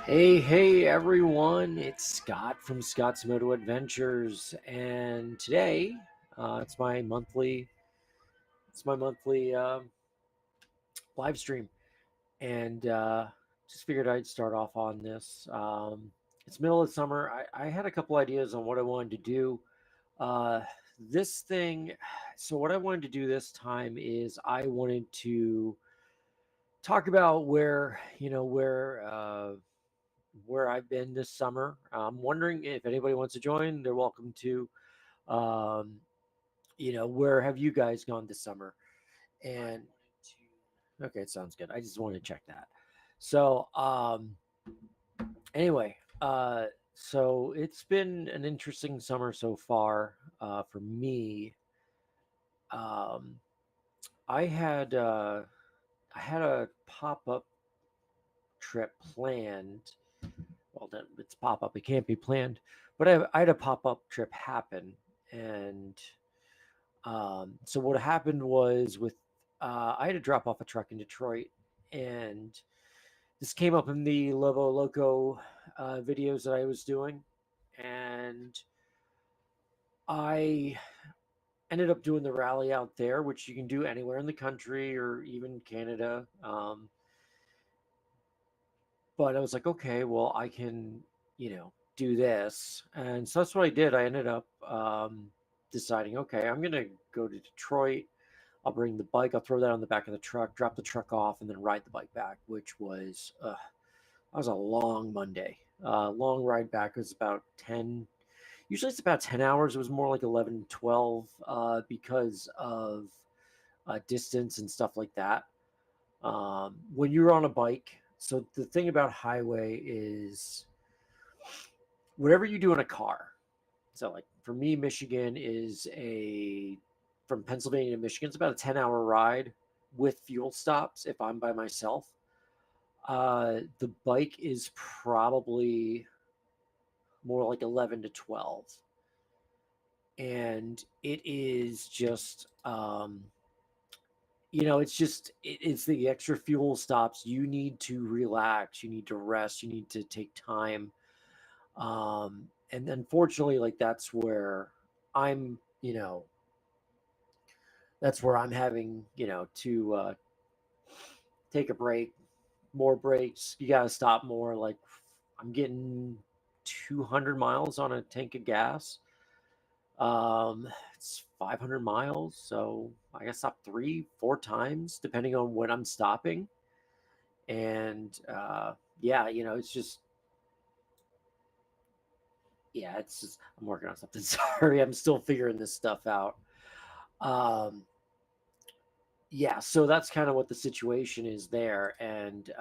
Hey everyone, it's Scott from Scott's Moto Adventures, and today it's my monthly live stream, and just figured I'd start off on this. It's middle of summer. I had a couple ideas on what I wanted to do. Uh, this thing, so what I wanted to do this time is I wanted to talk about where I've been this summer. I'm wondering if anybody wants to join. They're welcome to. Um, where have you guys gone this summer? And okay, it sounds good. I just wanted to check that. So anyway, so it's been an interesting summer so far for me. Um, I had uh, I had a pop up trip planned. Well, it's pop up. It can't be planned. But I had a pop up trip happen, and so what happened was I had to drop off a truck in Detroit, and this came up in the Lobo Loco videos that I was doing, and I ended up doing the rally out there, which you can do anywhere in the country or even Canada. But I was like, okay, well, I can, do this. And so that's what I did. I ended up deciding, okay, I'm going to go to Detroit. I'll bring the bike, I'll throw that on the back of the truck, drop the truck off, and then ride the bike back, which was, that was a long Monday. Long ride back. It was about 10, usually it's about 10 hours. It was more like 11, 12 because of distance and stuff like that. When you're on a bike, so the thing about highway is whatever you do in a car. So like for me, Michigan is a from Pennsylvania to Michigan. It's about a 10-hour ride with fuel stops if I'm by myself. The bike is probably more like 11 to 12. And it is just it's the extra fuel stops. You need to relax, you need to rest, you need to take time. And unfortunately, like I'm you know that's where I'm having to take a break, more breaks. You got to stop more. Like I'm getting 200 miles on a tank of gas. It's 500 miles, so I got to stop 3, 4 times depending on when I'm stopping. And yeah, it's just it's just I'm working on something. Sorry, I'm still figuring this stuff out. Um, yeah, so that's kind of what the situation is there, and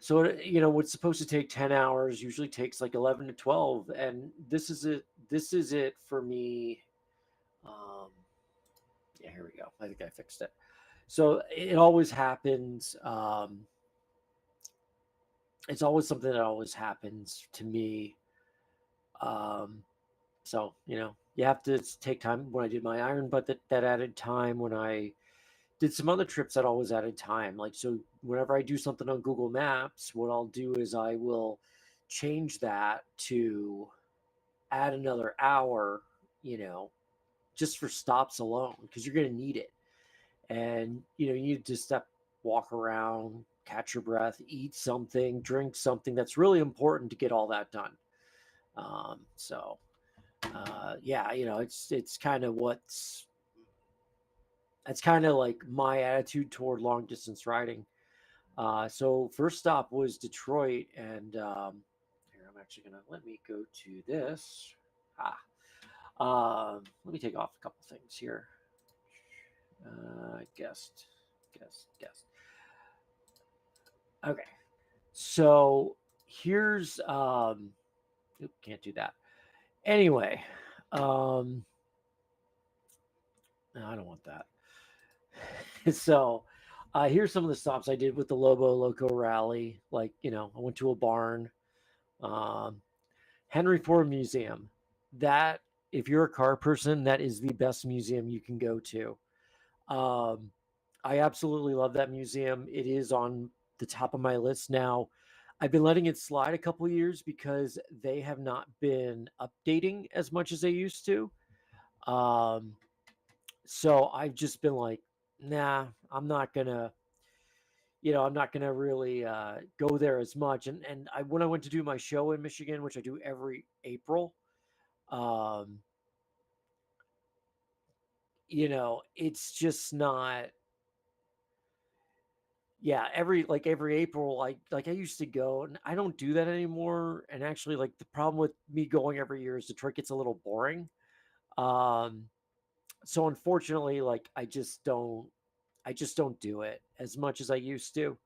so what's supposed to take 10 hours usually takes like 11 to 12, and this is it. This is it for me. Um, yeah, here we go. I think I fixed it. So it always happens. It's always something that always happens to me. Um, so you have to take time. When I did my iron, but that added time. When I did some other trips, that always added time. Like so, whenever I do something on Google Maps, what I'll do is I will change that to add another hour. You know, just for stops alone, because you're going to need it. And you need to walk around, catch your breath, eat something, drink something. That's really important to get all that done. So yeah, it's kind of that's kind of like my attitude toward long distance riding. So first stop was Detroit, and here I'm actually gonna let me go to this. Let me take off a couple things here. Guest. Okay, so here's can't do that. Anyway, no, I don't want that. So here's some of the stops I did with the Lobo Loco rally. Like, I went to a barn, um, Henry Ford Museum. That, if you're a car person, that is the best museum you can go to. Um, I absolutely love that museum. It is on the top of my list now. I've been letting it slide a couple years because they have not been updating as much as they used to. Um, so I've just been like, nah, I'm not gonna, I'm not gonna really go there as much. And when I went to do my show in Michigan, which I do every April, um, it's just not. Yeah, every April, I used to go, and I don't do that anymore. And actually, like the problem with me going every year is Detroit gets a little boring. Um, so unfortunately, like I just don't do it as much as I used to.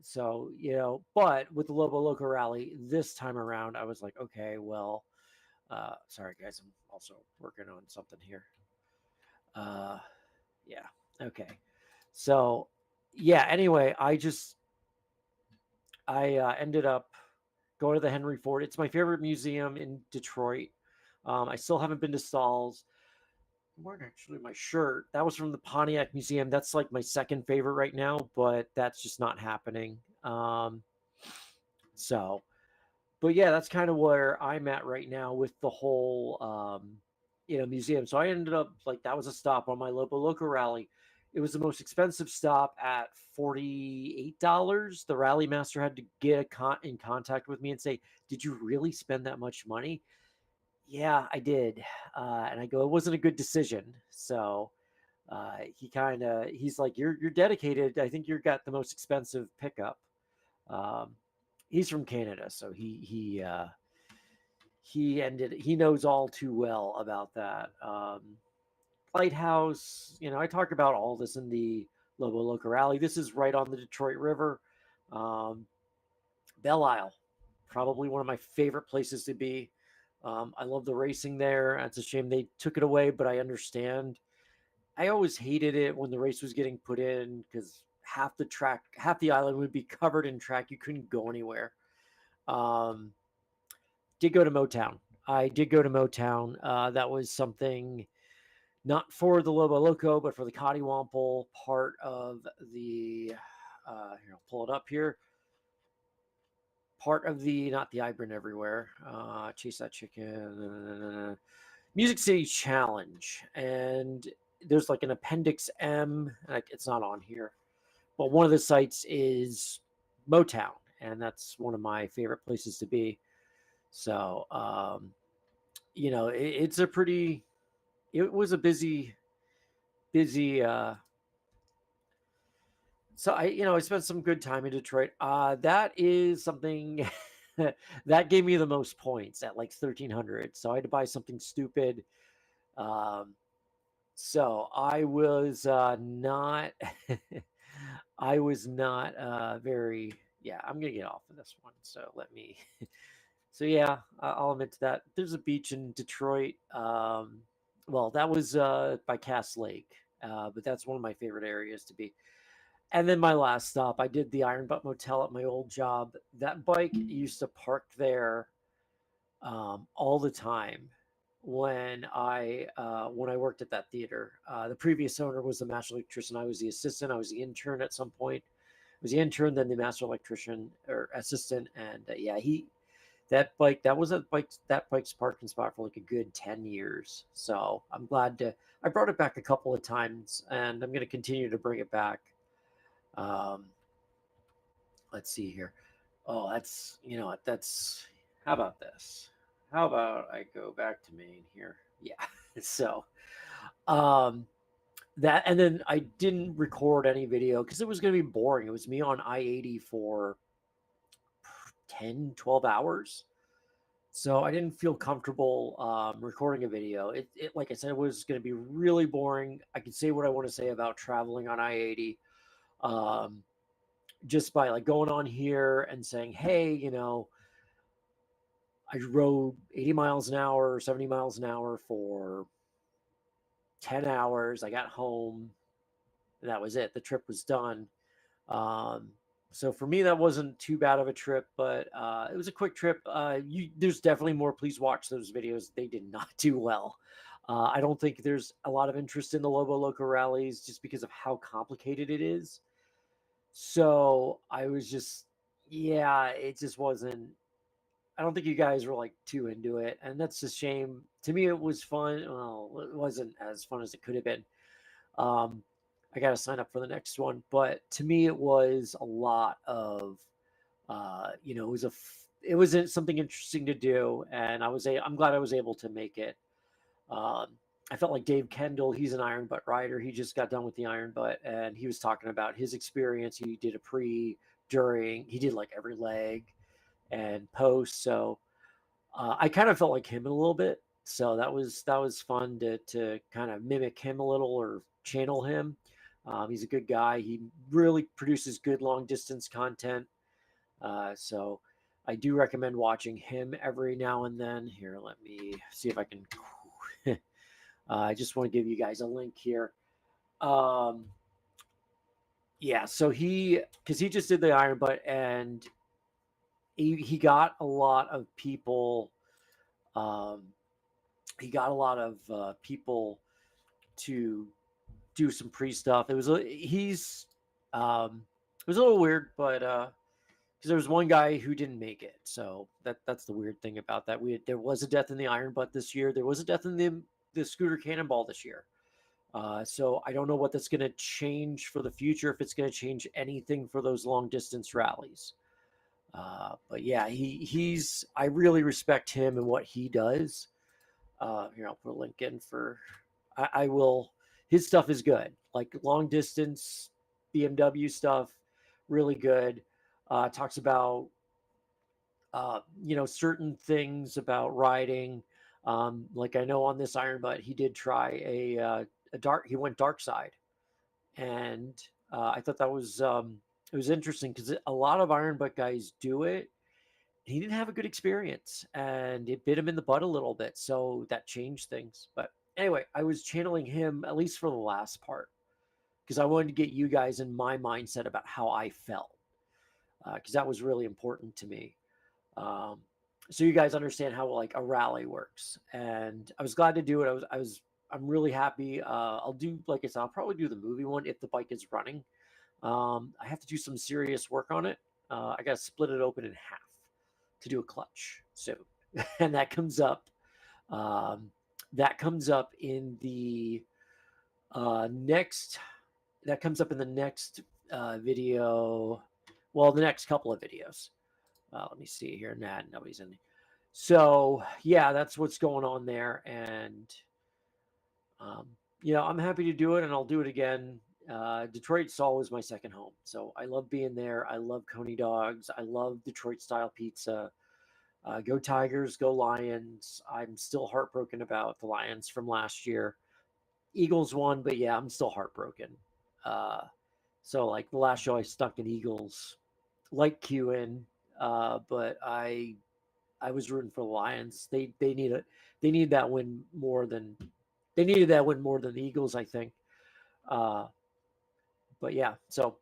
So but with the Lobo Loco rally this time around, I was like, okay, well, sorry guys, I'm also working on something here. Uh, yeah, okay. So yeah, anyway, I ended up going to the Henry Ford. It's my favorite museum in Detroit. I still haven't been to Stalls. I'm wearing actually my shirt. That was from the Pontiac Museum. That's like my second favorite right now, but that's just not happening. So, but yeah, that's kind of where I'm at right now with the whole, museum. So I ended up like that was a stop on my Lobo Loco rally. It was the most expensive stop at $48. The rally master had to get in contact with me and say, "Did you really spend that much money?" Yeah, I did. And I go, it wasn't a good decision. So he's like, you're dedicated. I think you got the most expensive pickup. Um, he's from Canada, so he knows all too well about that. Lighthouse, I talk about all this in the Lobo Loco rally. This is right on the Detroit River. Um, Belle Isle, probably one of my favorite places to be. I love the racing there. It's a shame they took it away, but I understand. I always hated it when the race was getting put in because half the island would be covered in track. You couldn't go anywhere. Um, did go to Motown. I did go to Motown. That was something not for the Lobo Loco, but for the Cottywomple part of the. Here, I'll pull it up here. Part of the not the I've everywhere. Chase that chicken. Music City Challenge, and there's like an Appendix M. Like it's not on here, but one of the sites is Motown, and that's one of my favorite places to be. So, it's a pretty. It was a busy. So I spent some good time in Detroit. That is something that gave me the most points at like 1,300. So I had to buy something stupid. Um, So I was not, I was not very, yeah, I'm going to get off of this one. So let me, so yeah, I'll admit to that. There's a beach in Detroit. Well, that was by Cass Lake, but that's one of my favorite areas to be. And then my last stop, I did the Iron Butt Motel at my old job. That bike used to park there all the time when I worked at that theater. The previous owner was the master electrician. I was the assistant. I was the intern at some point. I was the intern, then the master electrician or assistant, and yeah, that bike's parking spot for like a good 10 years. So I'm glad to. I brought it back a couple of times, and I'm going to continue to bring it back. Um, let's see here. Oh, that's that's. How about this? How about I go back to Maine here? Yeah. So, um, that and then I didn't record any video because it was going to be boring. It was me on I-80 for 10, 12 hours. So I didn't feel comfortable recording a video. It, like I said, was going to be really boring. I could say what I want to say about traveling on I-80 um, just by like going on here and saying, hey, I rode 80 miles an hour, 70 miles an hour for 10 hours. I got home. And that was it. The trip was done. Um, so for me, that wasn't too bad of a trip, but it was a quick trip. There's definitely more. Please watch those videos. They did not do well. I don't think there's a lot of interest in the Lobo Loco rallies just because of how complicated it is. So I was just, yeah, it just wasn't. I don't think you guys were like too into it, and that's a shame. To me, it was fun. Well, it wasn't as fun as it could have been. Um, I got to sign up for the next one, but to me, it was a lot of, it was it wasn't something interesting to do, and I'm glad I was able to make it. Um, I felt like Dave Kendall, he's an Iron Butt rider. He just got done with the Iron Butt, and he was talking about his experience. He did a pre, during, he did like every leg and post. So I kind of felt like him a little bit. So that was fun to kind of mimic him a little or channel him. He's a good guy. He really produces good long distance content. So I do recommend watching him every now and then. Here, let me see if I can. I just want to give you guys a link here. Um, yeah, so because he just did the Iron Butt, and he got a lot of people. Um, he got a lot of people to do some pre stuff. It was a little weird, but because there was one guy who didn't make it, so that's the weird thing about that. There was a death in the Iron Butt this year. There was a death in the Scooter Cannonball this year. So I don't know what that's going to change for the future. If it's going to change anything for those long distance rallies. But yeah, he's I really respect him and what he does. Here, I'll put a link in for. I will. His stuff is good. Like long distance BMW stuff, really good. Talks about certain things about riding. Like I know on this Iron Butt, he did try a dark. He went dark side, and I thought that was it was interesting because a lot of Iron Butt guys do it. He didn't have a good experience, and it bit him in the butt a little bit, so that changed things. But anyway, I was channeling him at least for the last part because I wanted to get you guys in my mindset about how I felt because that was really important to me. Um, so you guys understand how like a rally works, and I was glad to do it. I'm really happy. I'll do, like I said, I'll probably do the movie one if the bike is running. I have to do some serious work on it. I got to split it open in half to do a clutch. So, and that comes up. Um, that comes up in the next. That comes up in the next video. Well, the next couple of videos. Let me see here. Nah, nobody's in. So yeah, that's what's going on there, and um, I'm happy to do it, and I'll do it again. Detroit's always my second home, so I love being there. I love Coney dogs. I love Detroit style pizza. Go Tigers, go Lions. I'm still heartbroken about the Lions from last year. Eagles won, but yeah, I'm still heartbroken. Uh, so like the last show, I stuck in Eagles, like Qin, but I was rooting for the Lions. They need that win more than they needed that win more than the Eagles, I think. Uh, but yeah, so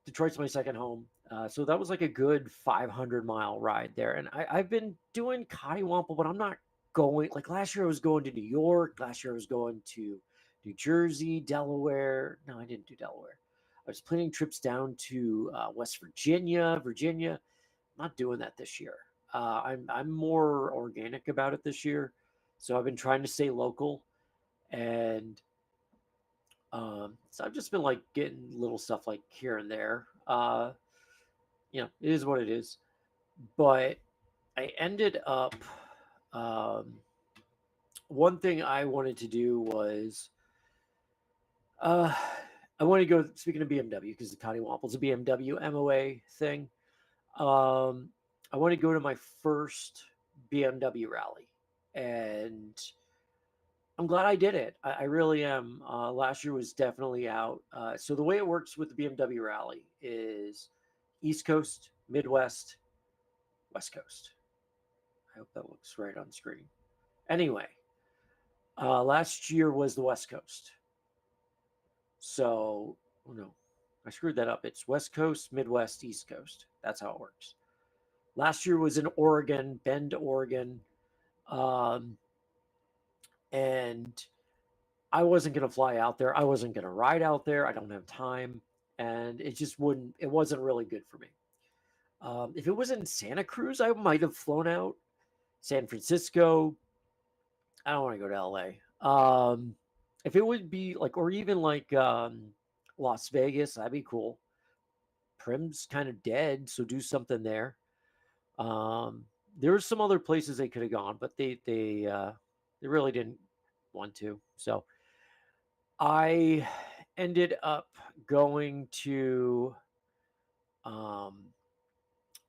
Detroit's my second home. So that was like a good 500-mile ride there. And I've been doing Cattywampus, but I'm not going. Like last year, I was going to New York. Last year, I was going to New Jersey, Delaware. No, I didn't do Delaware. I was planning trips down to West Virginia, Virginia. I'm not doing that this year. I'm more organic about it this year. So I've been trying to stay local, and so I've just been like getting little stuff like here and there. It is what it is. But I ended up. Um, One thing I wanted to do was uh, I want to go. Speaking of BMW, because the Cattywampus is a BMW MOA thing. Um, I want to go to my first BMW rally, and I'm glad I did it. I really am. Last year was definitely out. So the way it works with the BMW rally is East Coast, Midwest, West Coast. I hope that looks right on screen. Anyway, last year was the West Coast. So, oh no, I screwed that up. It's West Coast, Midwest, East Coast. That's how it works. Last year was in Oregon, Bend, Oregon. Um, and I wasn't going to fly out there. I wasn't going to ride out there. I don't have time. and it wasn't really good for me. If it was in Santa Cruz, I might have flown out. San Francisco, I don't want to go to LA. If it would be like, or even like Las Vegas, that'd be cool. Prim's kind of dead, so do something there. Um, there were some other places they could have gone, but they really didn't want to. So I ended up going to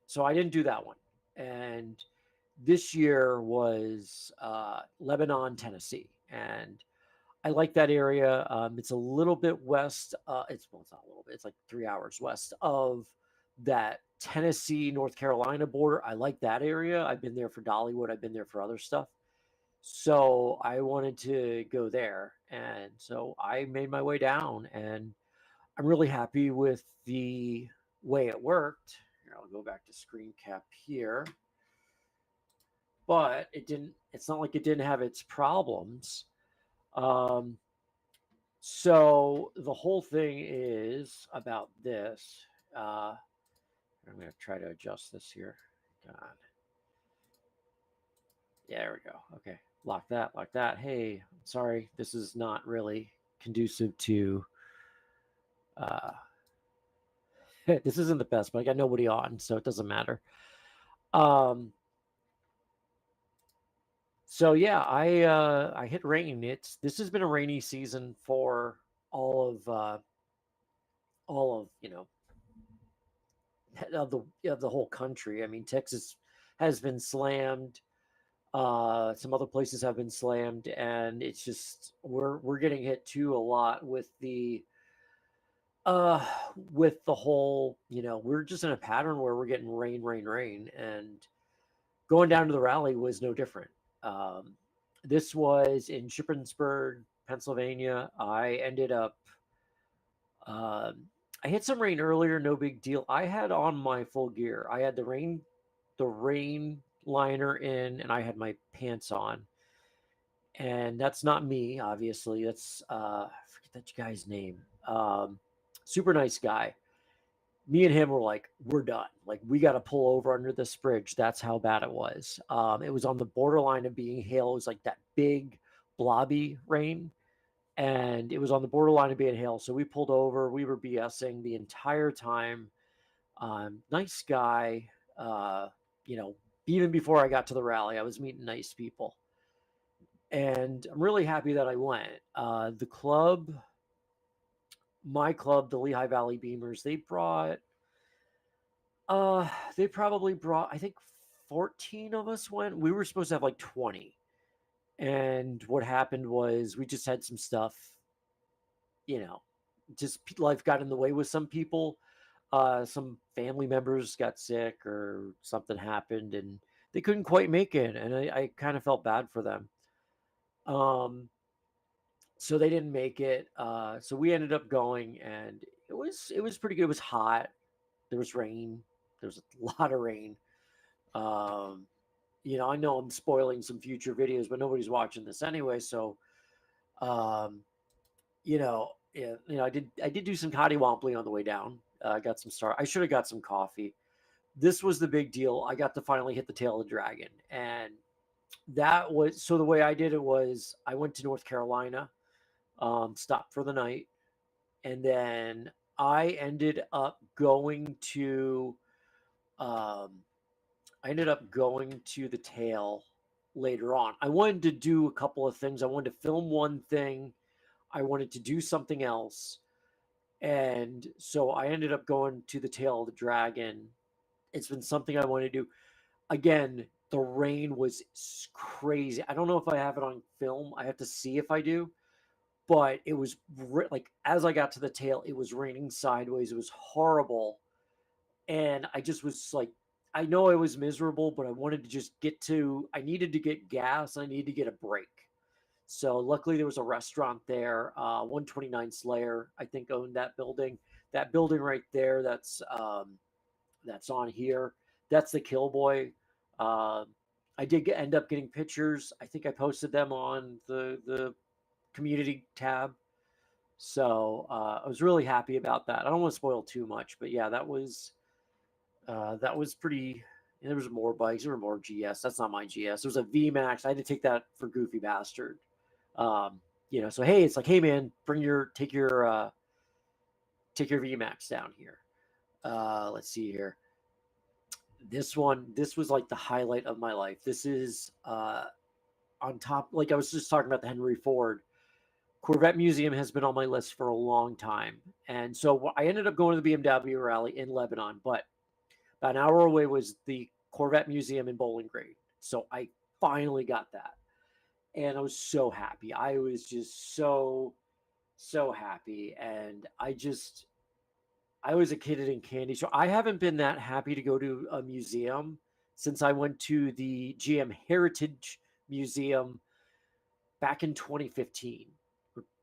so I didn't do that one. And this year was Lebanon, Tennessee, and I like that area. It's a little bit west. It's not a little bit. It's like 3 hours west of that Tennessee, North Carolina border. I like that area. I've been there for Dollywood. I've been there for other stuff. So I wanted to go there, and so I made my way down, and I'm really happy with the way it worked. Here, I'll go back to screen cap here. But it didn't, it's not like it didn't have its problems. Um, so the whole thing is about this. I'm going to try to adjust this here. God. Yeah, there we go. Okay. Lock that, lock that. Hey, sorry. This is not really conducive to this isn't the best, but I got nobody on, so it doesn't matter. So yeah, I hit rain. This has been a rainy season for all of of the whole country. I mean, Texas has been slammed. Some other places have been slammed, and it's just we're getting hit too a lot with the whole, we're just in a pattern where we're getting rain, rain, rain, and going down to the rally was no different. Um, this was in Shippensburg, Pennsylvania. I ended up I had some rain earlier, no big deal. I had on my full gear. I had the rain liner in, and I had my pants on. And that's not me, obviously. That's I forget that guy's name. Super nice guy. Me and him were like, we're done. Like, we got to pull over under this bridge. That's how bad it was. It was on the borderline of being hail. It was like that big blobby rain, and it was on the borderline of being hail. So we pulled over. We were BSing the entire time. Nice guy. You know, even before I got to the rally, I was meeting nice people, and I'm really happy that I went. The club, my club, the Lehigh Valley Beamers, they probably brought, I think 14 of us went. We were supposed to have like 20. And what happened was we just had some stuff, you know, just life got in the way with some people. Some family members got sick or something happened and they couldn't quite make it. And I kind of felt bad for them. Um, so they didn't make it. So we ended up going, and it was pretty good. It was hot. There was rain. There was a lot of rain. Um, I know I'm spoiling some future videos, but nobody's watching this anyway. So, yeah, I did do some cattywampling on the way down. I got some star. I should have got some coffee. This was the big deal. I got to finally hit the tail of the dragon, and that was so. The way I did it was I went to North Carolina, stopped for the night, and then I ended up going to um, the tail later on. I wanted to do a couple of things. I wanted to film one thing. I wanted to do something else. And so I ended up going to the tail of the dragon. It's been something I want to do. Again, the rain was crazy. I don't know if I have it on film. I have to see if I do. But it was like, as I got to the tail, it was raining sideways. It was horrible. And I just was like, I know I was miserable, but I wanted to just I needed to get gas. I needed to get a break. So luckily there was a restaurant there. 129 Slayer, I think, owned that building. That building right there, that's on here. That's the Killboy. Uh, I did end up getting pictures. I think I posted them on the community tab. So I was really happy about that. I don't want to spoil too much, but yeah, that was pretty. There was more bikes. There were more GS. That's not my GS. There was a VMAX. I had to take that for Goofy Bastard. Um, so hey, it's like, hey man, take your VMAX down here. Let's see here. This was like the highlight of my life. This is on top. Like I was just talking about the Henry Ford Corvette Museum has been on my list for a long time, and so I ended up going to the BMW rally in Lebanon, but about an hour away was the Corvette Museum in Bowling Green. So I finally got that. And I was so happy. I was just so happy. And I was a kid eating candy. So I haven't been that happy to go to a museum since I went to the GM Heritage Museum back in 2015.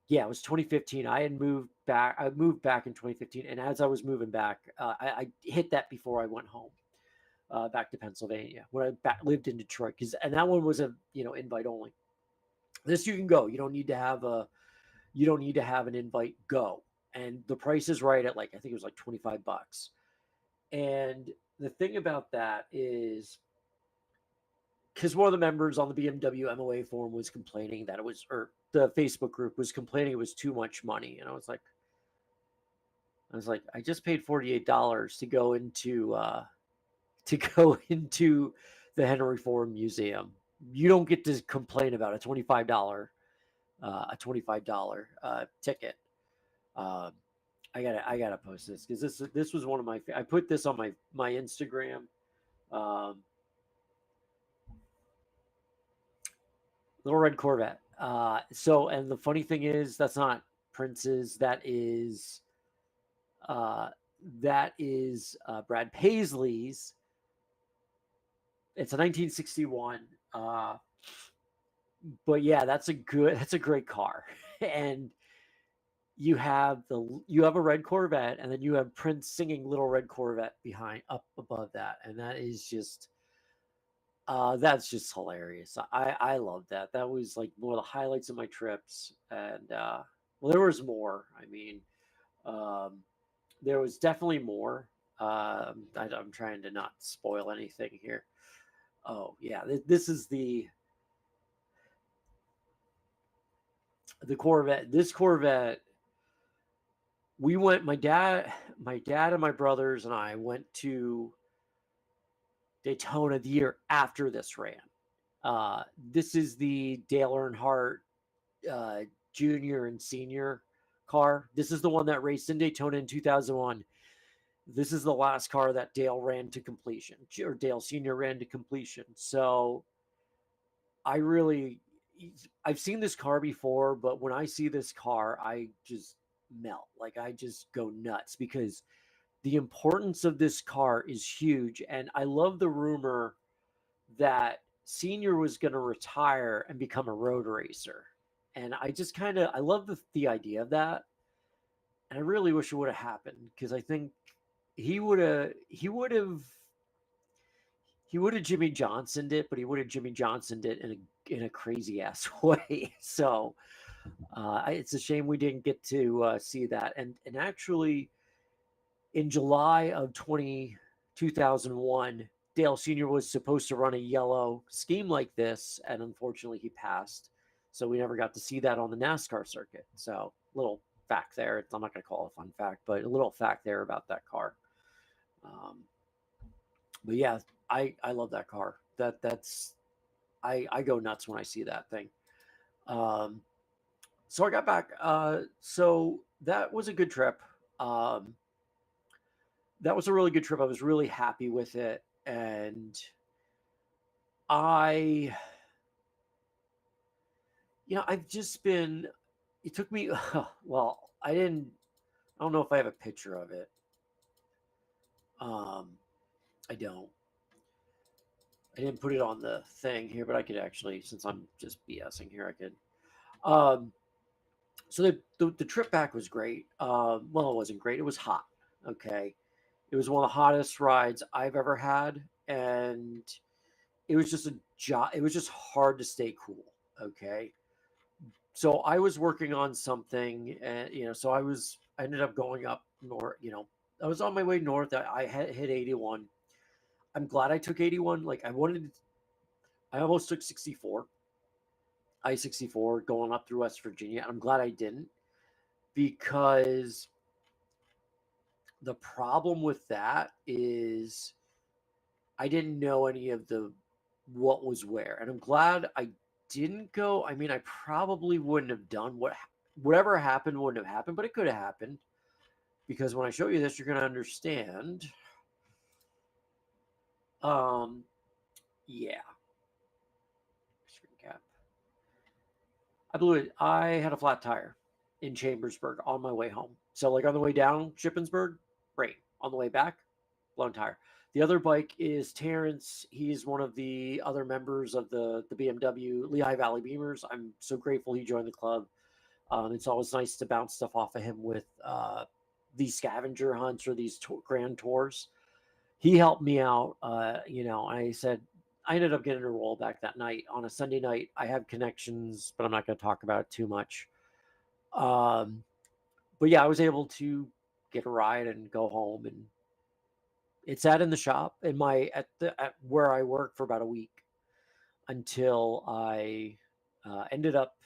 Yeah, it was 2015. I had moved back. I moved back in 2015. And as I was moving back, I hit that before I went home. Back to Pennsylvania when I lived in Detroit, and that one was a invite only. This you can go. You don't need to have an invite. Go, and the price is right at like I think it was like $25. And the thing about that is because one of the members on the BMW MOA forum was complaining that it was, or the Facebook group was complaining it was too much money, and I was like, I just paid $48 to go into the Henry Ford Museum. You don't get to complain about a $25 ticket. Uh, I gotta post this because this was one of my. I put this on my Instagram. Um, Little Red Corvette. And the funny thing is, that's not Prince's. Uh, that is Brad Paisley's. It's a 1961. But yeah, that's a great car. And you have a red Corvette, and then you have Prince singing Little Red Corvette behind up above that, and that is just that's just hilarious. I love that. That was like one of the highlights of my trips. And well, there was more. I mean, um, there was definitely more. I'm trying to not spoil anything here. Oh yeah, this is the Corvette. This Corvette, my dad and my brothers and I went to Daytona the year after this ran. This is the Dale Earnhardt uh, Junior and Senior car. This is the one that raced in Daytona in 2001. This is the last car that Dale ran to completion, or Dale Senior ran to completion. So I've seen this car before, but when I see this car, I just melt. Like I just go nuts because the importance of this car is huge. And I love the rumor that Senior was going to retire and become a road racer. And I just I love the idea of that. And I really wish it would have happened because I think he would have Jimmy Johnsoned it, but he would have Jimmy Johnsoned it in a crazy ass way. So it's a shame we didn't get to see that. And actually, in July of 2001, Dale Sr. was supposed to run a yellow scheme like this, and unfortunately he passed. So we never got to see that on the NASCAR circuit. So little fact there. I'm not going to call it a fun fact, but a little fact there about that car. But yeah, I love that car. I go nuts when I see that thing. So I got back. So that was a good trip. That was a really good trip. I was really happy with it. And I've just been, it took me, well, I don't know if I have a picture of it. I don't. I didn't put it on the thing here, but I could actually, since I'm just BSing here, I could. So the trip back was great. Well, it wasn't great. It was hot. Okay. It was one of the hottest rides I've ever had. And it was just it was just hard to stay cool. Okay. So I was working on something, and so I ended up going up north. I was on my way north. I had hit 81. I'm glad I took 81. Like I almost took 64, I-64 going up through West Virginia. I'm glad I didn't, because the problem with that is I didn't know any of the what was where, and I'm glad I didn't go. I mean, I probably wouldn't have done whatever happened wouldn't have happened, but it could have happened, because when I show you this, you're going to understand. Um, yeah, screen cap. I blew it. I had a flat tire in Chambersburg on my way home. So like on the way down Shippensburg, rain. On the way back, blown tire. The other bike is Terrence. He's one of the other members of the BMW Lehigh Valley Beamers. I'm so grateful he joined the club. It's always nice to bounce stuff off of him with these scavenger hunts or these grand tours. He helped me out. I said I ended up getting a rollback that night on a Sunday night. I have connections, but I'm not going to talk about it too much. Um, but yeah, I was able to get a ride and go home, and it sat in the shop at where I work for about a week until I ended up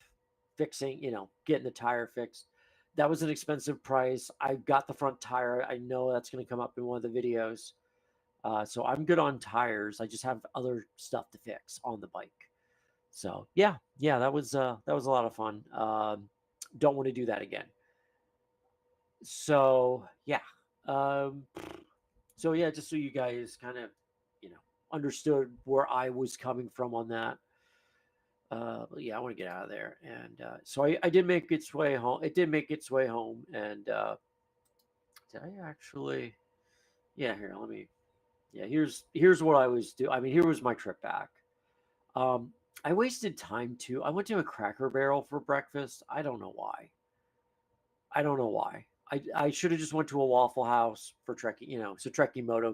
fixing, getting the tire fixed. That was an expensive price. I got the front tire. I know that's going to come up in one of the videos. So I'm good on tires. I just have other stuff to fix on the bike. So yeah, that was a lot of fun. Don't want to do that again. So yeah, um, so yeah, just so you guys kind of understood where I was coming from on that. But yeah, I want to get out of there, and so I did make its way home. It did make its way home, and did I actually? Yeah, here, let me. Yeah, here's what I was doing. I mean, here was my trip back. Um, I wasted time too. I went to a Cracker Barrel for breakfast. I don't know why. I don't know why. I should have just went to a Waffle House for Trekkie, so Trekkie Moto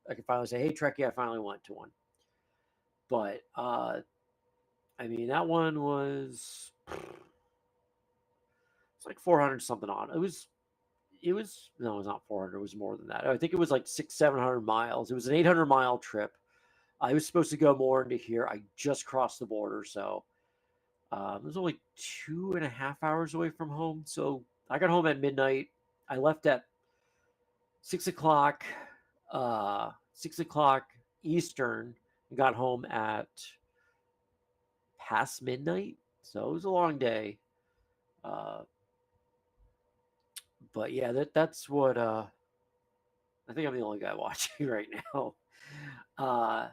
I could finally say, hey Trekkie, I finally went to one. But I mean, that one was it's like 400 something on. It was no, it was not 400. It was more than that. I think it was like 700 miles. It was an 800-mile trip. I was supposed to go more into here. I just crossed the border, so it was only 2.5 hours away from home. So I got home at midnight. I left at 6 o'clock, 6 o'clock Eastern, and got home at past midnight. So it was a long day. Uh, but yeah, that's what I think I'm the only guy watching right now. Uh,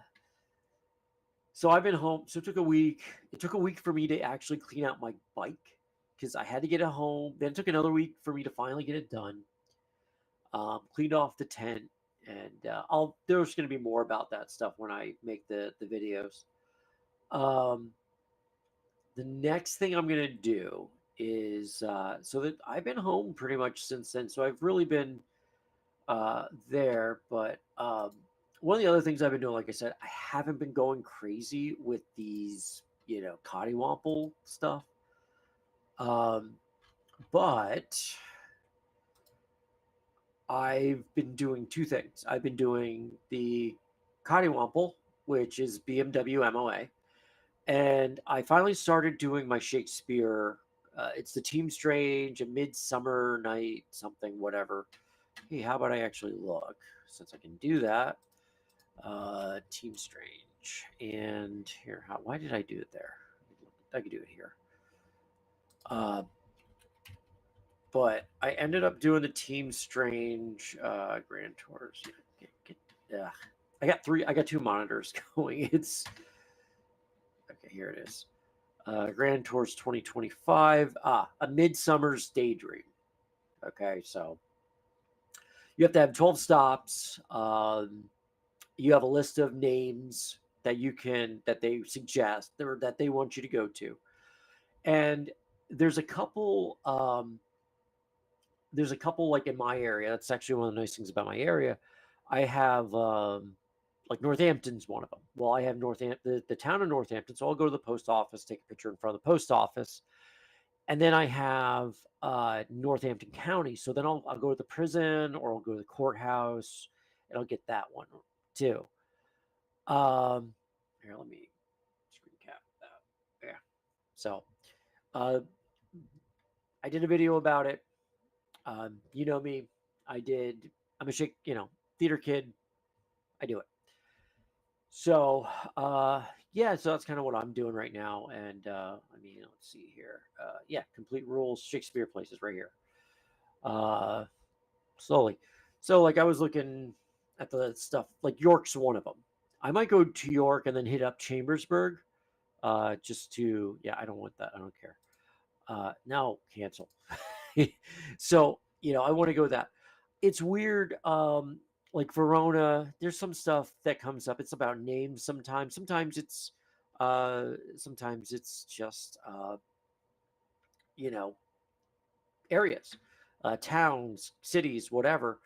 so I've been home. So it took a week. It took a week for me to actually clean out my bike because I had to get it home. Then it took another week for me to finally get it done. Cleaned off the tent, and there's going to be more about that stuff when I make the videos. Um, the next thing I'm going to do is so that I've been home pretty much since then. So I've really been there. But one of the other things I've been doing, like I said, I haven't been going crazy with these, Cottywomple stuff. Um, but I've been doing two things. I've been doing the Cottywomple, which is BMW MOA, and I finally started doing my Shakespeare. It's the Team Strange, a Midsummer Night, something, whatever. Hey, how about I actually look, since I can do that? Team Strange, and here, why did I do it there? I could do it here. But I ended up doing the Team Strange Grand Tours. I got three. I got two monitors going. It's okay. Here it is. Grand Tours 2025. A Midsummer's Daydream. Okay, so you have to have 12 stops. You have a list of names that they suggest or that they want you to go to, and there's a couple. There's a couple like in my area. That's actually one of the nice things about my area. I have like Northampton's one of them. Well, I have Northampton, the town of Northampton. So I'll go to the post office, take a picture in front of the post office, And then I have Northampton County. So then I'll go to the prison or I'll go to the courthouse and I'll get that one too. Here, let me screen cap that. Yeah. So uh, I did a video about it. You know me. I'm a chick, theater kid. I do it. So, yeah, so that's kind of what I'm doing right now. And I mean, let's see here. Yeah, complete rules, Shakespeare places right here. Slowly. So, like, I was looking at the stuff, like York's one of them. I might go to York and then hit up Chambersburg, just to, yeah, I don't want that. I don't care. Now cancel. So, I want to go that. It's weird. Like Verona, there's some stuff that comes up. It's about names sometimes. Sometimes it's just you know, areas, towns, cities, whatever.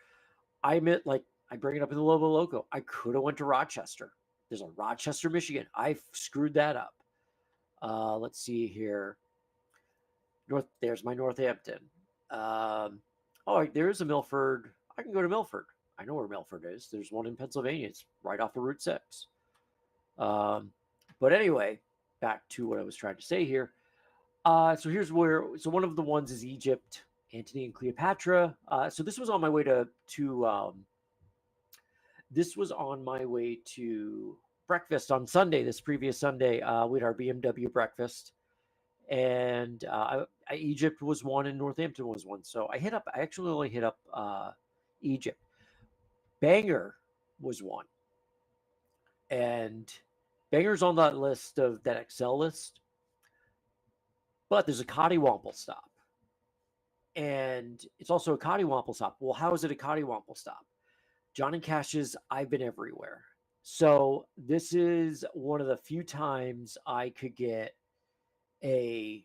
I admit, like, I bring it up in the Lobo Loco. I could have went to Rochester. There's a Rochester, Michigan. I screwed that up. Let's see here. There's my Northampton. Oh, there is a Milford. I can go to Milford. I know where Milford is. There's one in Pennsylvania. It's right off of Route 6. But anyway, back to what I was trying to say here. So here's so one of the ones is Egypt, Antony and Cleopatra. So this was on my way this was on my way to breakfast on Sunday, this previous Sunday. We had our BMW breakfast. And Egypt was one and Northampton was one. So I actually only hit up Egypt. Bangor was one. And Bangor's on that list that Excel list. But there's a Cottywomple stop. And it's also a Cottywomple stop. Well, how is it a Cottywomple stop? John and Cash's I've Been Everywhere. So this is one of the few times I could get a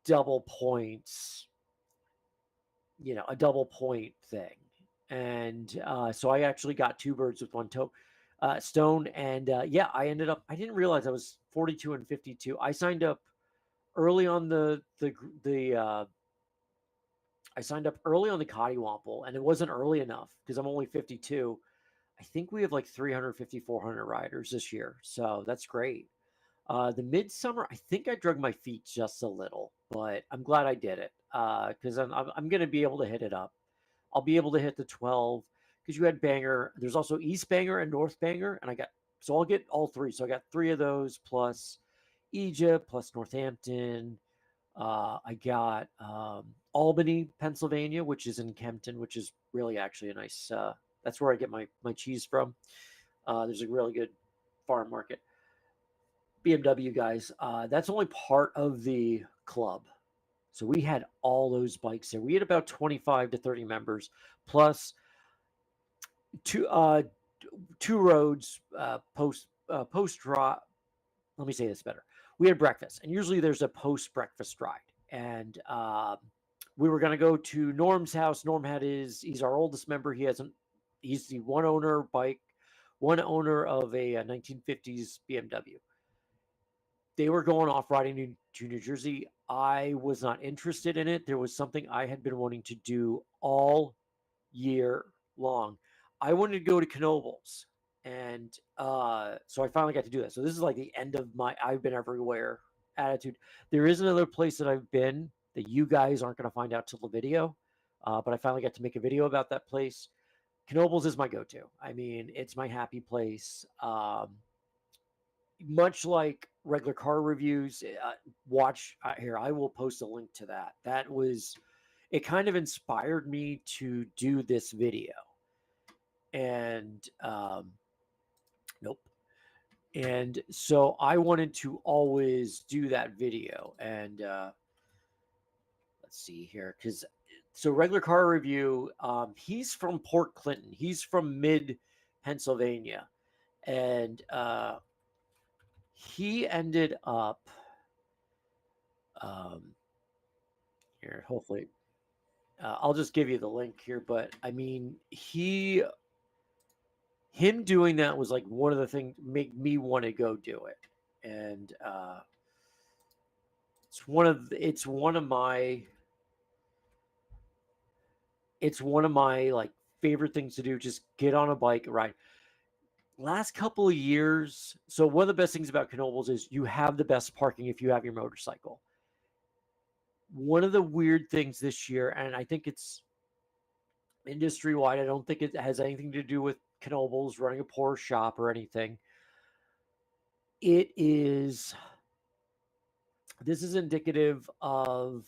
double points, a double point thing. And so I actually got two birds with one stone. And yeah, I didn't realize I was 42 and 52. I signed up early on I signed up early on the Cottywomple, and it wasn't early enough because I'm only 52. I think we have like 350, 400 riders this year. So that's great. The midsummer, I think I drug my feet just a little, but I'm glad I did it because I'm going to be able to hit it up. I'll be able to hit the 12 because you had Bangor. There's also East Bangor and North Bangor, and so I'll get all three. So I got three of those plus Egypt plus Northampton. I got Albany, Pennsylvania, which is in Kempton, which is really actually a nice. That's where I get my cheese from. There's a really good farm market. BMW guys, that's only part of the club. So we had all those bikes there. We had about 25 to 30 members, plus two roads post drop. Let me say this better. We had breakfast, and usually there's a post breakfast ride, and we were going to go to Norm's house. Norm he's our oldest member. He's the one owner of a 1950s BMW. They were going off riding to New Jersey. I was not interested in it. There was something I had been wanting to do all year long. I wanted to go to Knoebels. And so I finally got to do that. So this is like the end of my I've been everywhere attitude. There is another place that I've been that you guys aren't going to find out till the video. But I finally got to make a video about that place. Knoebels is my go-to. I mean, it's my happy place. Much like regular car reviews, watch here. I will post a link to that. It kind of inspired me to do this video. And nope. And so I wanted to always do that video. And let's see here, because so regular car review. He's from Port Clinton. He's from mid Pennsylvania, and he ended up here. Hopefully, I'll just give you the link here. But I mean, him doing that was like one of the things make me want to go do it. And it's one of my like favorite things to do. Just get on a bike, ride. Last couple of years, so one of the best things about Knoebels is you have the best parking if you have your motorcycle. One of the weird things this year, and I think it's industry wide, I don't think it has anything to do with Knoebels running a poor shop or anything. It is, this is indicative of,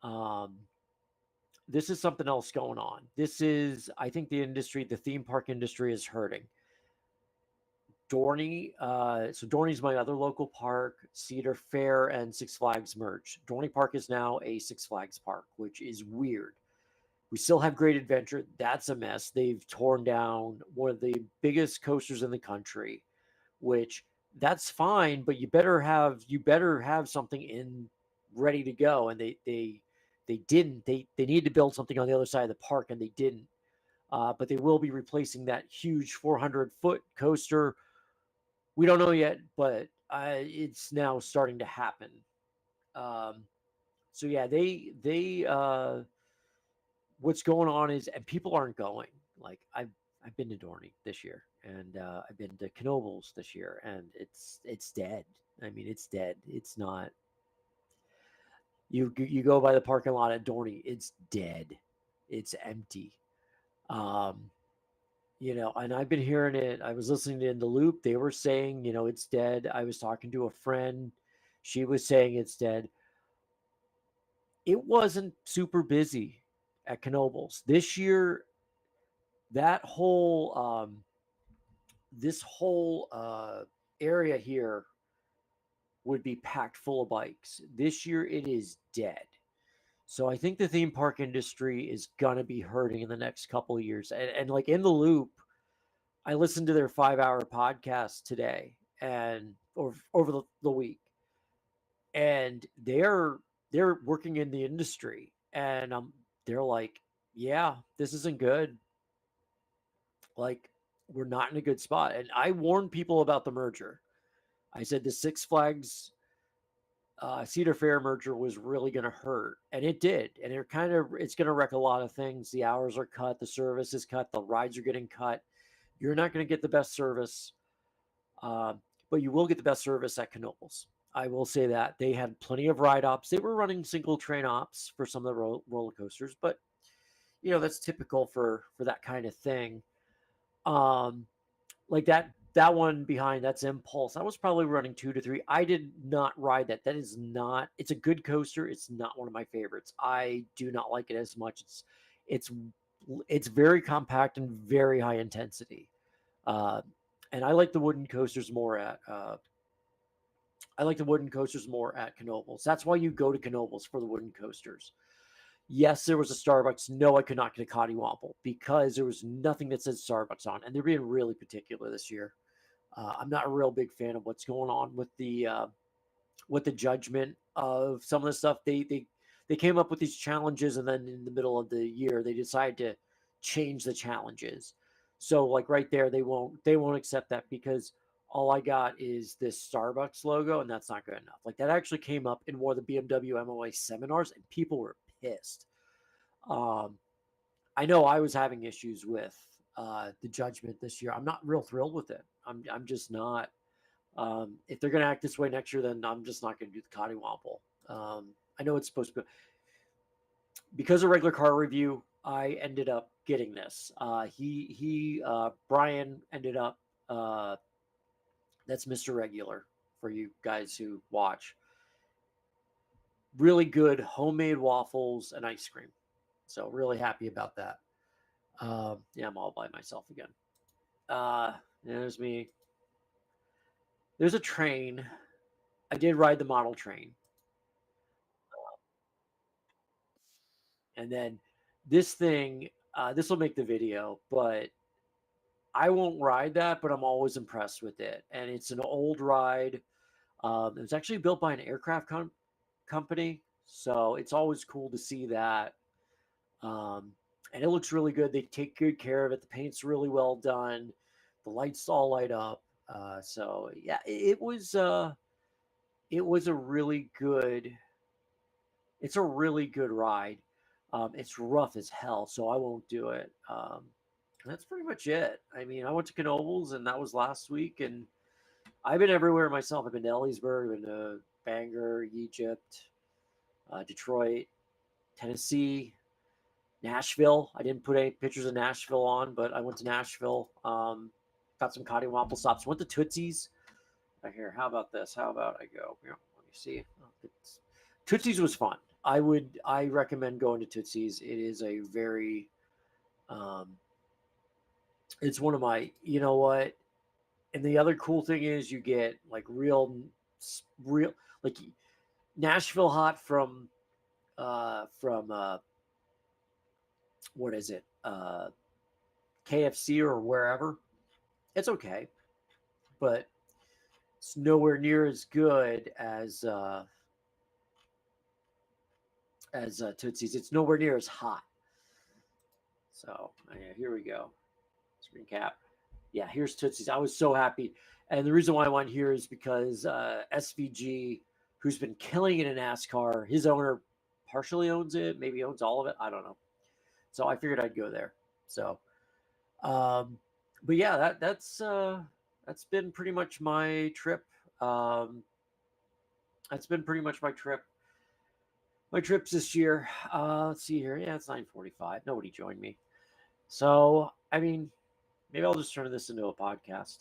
um, this is something else going on. This is, I think the industry, the theme park industry is hurting. Dorney, so Dorney's my other local park. Cedar Fair and Six Flags merged. Dorney Park is now a Six Flags park, which is weird. We still have Great Adventure. That's a mess. They've torn down one of the biggest coasters in the country, which that's fine, but you better have something in ready to go. And they didn't. They need to build something on the other side of the park, and they didn't. But they will be replacing that huge 400-foot coaster. We don't know yet, but it's now starting to happen. Um, so yeah, what's going on is, and people aren't going. Like I've been to Dorney this year, and I've been to Knoebels this year, and it's dead. I mean, it's dead. It's not. You go by the parking lot at Dorney, it's dead. It's empty. Um, and I've been hearing it. I was listening to In the Loop. They were saying, it's dead. I was talking to a friend. She was saying it's dead. It wasn't super busy at Knoebels this year. That whole this whole area here would be packed full of bikes. This year it is dead. So I think the theme park industry is gonna be hurting in the next couple of years. And like In the Loop, I listened to their 5-hour podcast today and over the week, and they're working in the industry, and they're like, yeah, this isn't good. Like, we're not in a good spot. And I warned people about the merger. I said the Six Flags Cedar Fair merger was really going to hurt, and it did. And it's going to wreck a lot of things. The hours are cut, the service is cut, the rides are getting cut. You're not going to get the best service, uh, but you will get the best service at Knoebels. I will say that they had plenty of ride ops. They were running single train ops for some of the roller coasters, but that's typical for that kind of thing. Um, like that one behind, that's Impulse. I was probably running 2 to 3. I did not ride that. That is not. It's a good coaster. It's not one of my favorites. I do not like it as much. It's it's very compact and very high intensity. Uh, and I like the wooden coasters more at. I like the wooden coasters more at Knoebels. That's why you go to Knoebels, for the wooden coasters. Yes, there was a Starbucks. No, I could not get a Cottywomple because there was nothing that said Starbucks on, and they're being really particular this year. I'm not a real big fan of what's going on with the judgment of some of the stuff. They came up with these challenges, and then in the middle of the year, they decided to change the challenges. So like right there, they won't accept that because all I got is this Starbucks logo, and that's not good enough. Like that actually came up in one of the BMW MOA seminars, and people were pissed. Um, I know I was having issues with the judgment this year. I'm not real thrilled with it. I'm just not. If they're going to act this way next year, then I'm just not going to do the Cottywomple. I know it's supposed to be because of regular car review. I ended up getting this. Brian ended up. That's Mr. Regular for you guys who watch. Really good homemade waffles and ice cream. So really happy about that. Yeah, I'm all by myself again. There's me. There's a train. I did ride the model train. And then this thing, this will make the video, but I won't ride that, but I'm always impressed with it. And it's an old ride. It was actually built by an aircraft company. So it's always cool to see that. Um, and it looks really good. They take good care of it. The paint's really well done. The lights all light up. So yeah, it was it was a really good. It's a really good ride. It's rough as hell, so I won't do it. That's pretty much it. I mean, I went to Knoebels, and that was last week, and I've been everywhere myself. I've been to Ellisburg, I've been to Bangor, Egypt, Detroit, Tennessee, Nashville. I didn't put any pictures of Nashville on, but I went to Nashville. Got some Cottonwapple stops. Went to Tootsie's. Right here. How about this? How about I go? Here, let me see. Tootsie's was fun. I recommend going to Tootsie's. It is a very um, it's one of my, you know what? And the other cool thing is you get like real like Nashville hot from what is it? KFC or wherever. It's okay, but it's nowhere near as good as Tootsie's. It's nowhere near as hot. So yeah, here we go. Screen cap. Yeah, here's Tootsie's. I was so happy. And the reason why I went here is because SVG, who's been killing it in NASCAR, his owner partially owns it, maybe owns all of it. I don't know. So I figured I'd go there. So, but yeah, that's been pretty much my trip. Um, that's been pretty much my trip. My trips this year. Let's see here. Yeah, it's 9:45. Nobody joined me. So I mean, maybe I'll just turn this into a podcast.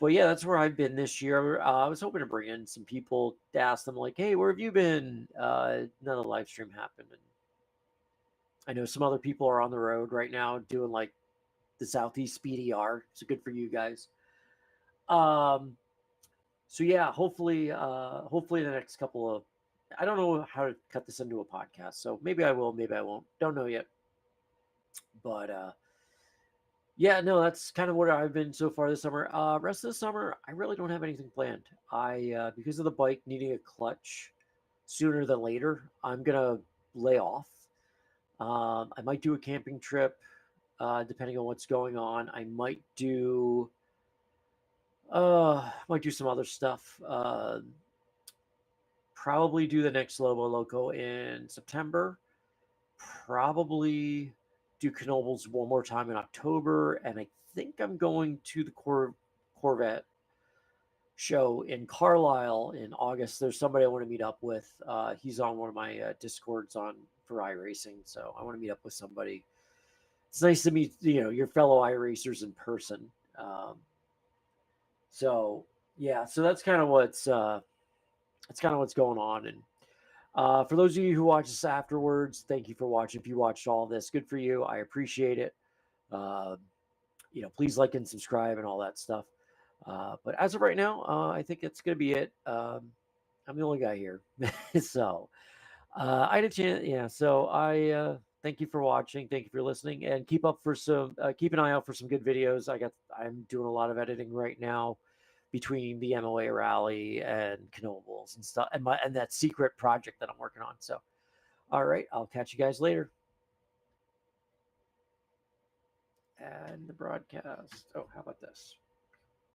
But yeah, that's where I've been this year. I was hoping to bring in some people to ask them, like, hey, where have you been? None of the live stream happened. And I know some other people are on the road right now doing like the Southeast BDR. So good for you guys. Um, so yeah, hopefully the next couple of, I don't know how to cut this into a podcast. So maybe I will, maybe I won't. Don't know yet. But yeah, no, that's kind of what I've been so far this summer. Rest of the summer, I really don't have anything planned. I because of the bike needing a clutch sooner than later, I'm gonna lay off. I might do a camping trip, depending on what's going on. I might do some other stuff. Probably do the next Lobo Loco in September. Probably do Knoebels one more time in October, and I think I'm going to the Corvette show in Carlisle in August. There's somebody I want to meet up with. He's on one of my discords on for iRacing, so I want to meet up with somebody. It's nice to meet your fellow iRacers in person. So yeah, so that's kind of what's going on. And for those of you who watch this afterwards, thank you for watching. If you watched all this, good for you. I appreciate it. Uh, please like and subscribe and all that stuff. But as of right now, I think it's going to be it. I'm the only guy here. So I had a chance. Yeah. So I thank you for watching. Thank you for listening, and keep an eye out for some good videos. I'm doing a lot of editing right now between the MOA rally and Knoebels and stuff, and that secret project that I'm working on. So, all right, I'll catch you guys later. And the broadcast. Oh, how about this?